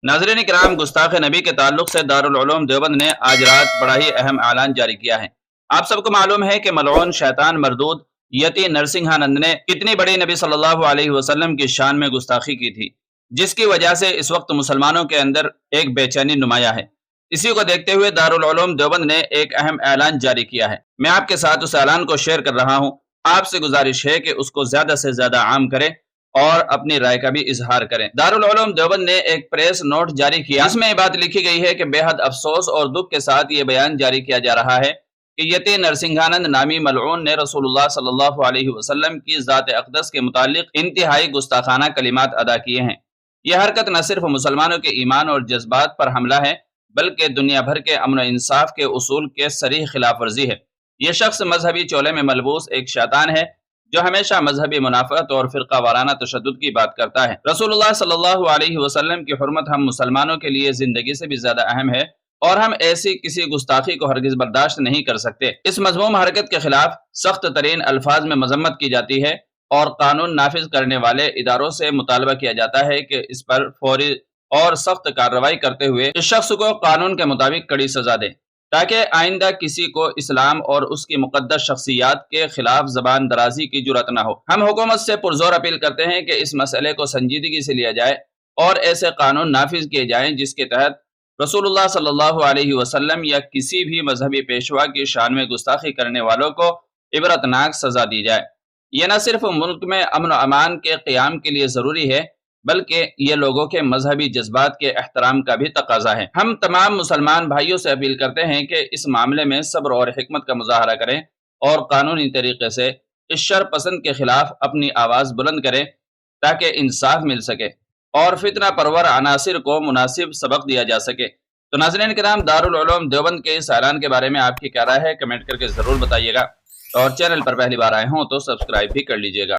नाज़रीन इकराम, गुस्ताख नबी के ताल्लुक से दारुल उलूम देवबंद ने आज रात बड़ा ही अहम ऐलान जारी किया है। आप सबको मालूम है कि मलऊन शैतान मरदूद यति नरसिंहानंद ने कितनी बड़ी नबी सल्लल्लाहु अलैहि वसल्लम की शान में गुस्ताखी की थी, जिसकी वजह से इस वक्त मुसलमानों के अंदर एक बेचैनी नुमाया है। इसी को देखते हुए दारुल उलूम देवबंद ने एक अहम ऐलान जारी किया है। मैं आपके साथ उस ऐलान को शेयर कर रहा हूँ। आपसे गुजारिश है कि उसको ज्यादा से ज्यादा आम करें और अपनी राय का भी इजहार करें। दारुल उलूम देवबंद ने एक प्रेस नोट जारी किया, जिसमें बात लिखी गई है कि बेहद अफसोस और दुख के साथ ये बयान जारी किया जा रहा है कि यति नरसिंहानंद नामी मलऊन ने रसूलुल्लाह सल्लल्लाहु अलैहि वसल्लम की ज़ात अक़दस के मुतालिक इंतहाई गुस्ताखाना कलिमात अदा किए हैं। यह हरकत न सिर्फ मुसलमानों के ईमान और जज्बात पर हमला है, बल्कि दुनिया भर के अमन इंसाफ के उसूल के सरीह खिलाफ वर्जी है। यह शख्स मजहबी चोले में मलबूस एक शैतान है जो हमेशा मजहबी मुनाफरत और फिरका वाराना तशद्दुद की बात करता है। रसूलुल्लाह सल्लल्लाहु अलैहि वसल्लम की हुर्मत हम मुसलमानों के लिए जिंदगी से भी ज्यादा अहम है और हम ऐसी किसी गुस्ताखी को हरगिज बर्दाश्त नहीं कर सकते। इस मज़मूम हरकत के खिलाफ सख्त तरीन अल्फाज में मजम्मत की जाती है और कानून नाफिज करने वाले इदारों से मुतालबा किया जाता है कि इस पर फौरी और सख्त कार्रवाई करते हुए इस शख्स को कानून के मुताबिक कड़ी सजा दें, ताकि आइंदा किसी को इस्लाम और उसकी मुकद्दस शख्सियात के खिलाफ जबान दराजी की जुर्रत न हो। हम हुकूमत से पुरजोर अपील करते हैं कि इस मसले को संजीदगी से लिया जाए और ऐसे कानून नाफिज किए जाएं जिसके तहत रसूलुल्लाह सल्लल्लाहु अलैहि वसल्लम या किसी भी मजहबी पेशवा की शान में गुस्ताखी करने वालों को इबरतनाक सजा दी जाए। यह न सिर्फ मुल्क में अमन और अमान के क़याम के लिए ज़रूरी है, बल्कि ये लोगों के मजहबी जज्बात के एहतराम का भी तकाजा है। हम तमाम मुसलमान भाइयों से अपील करते हैं कि इस मामले में सब्र और हिकमत का मुजाहरा करें और कानूनी तरीके से इस शर पसंद के खिलाफ अपनी आवाज़ बुलंद करें, ताकि इंसाफ मिल सके और फितना परवर अनासिर को मुनासिब सबक दिया जा सके। तो नाज़रीन किराम, दारुल उलूम देवबंद के इस ऐलान के बारे में आपकी क्या राय है, कमेंट करके ज़रूर बताइएगा और चैनल पर पहली बार आए हों तो सब्सक्राइब भी कर लीजिएगा।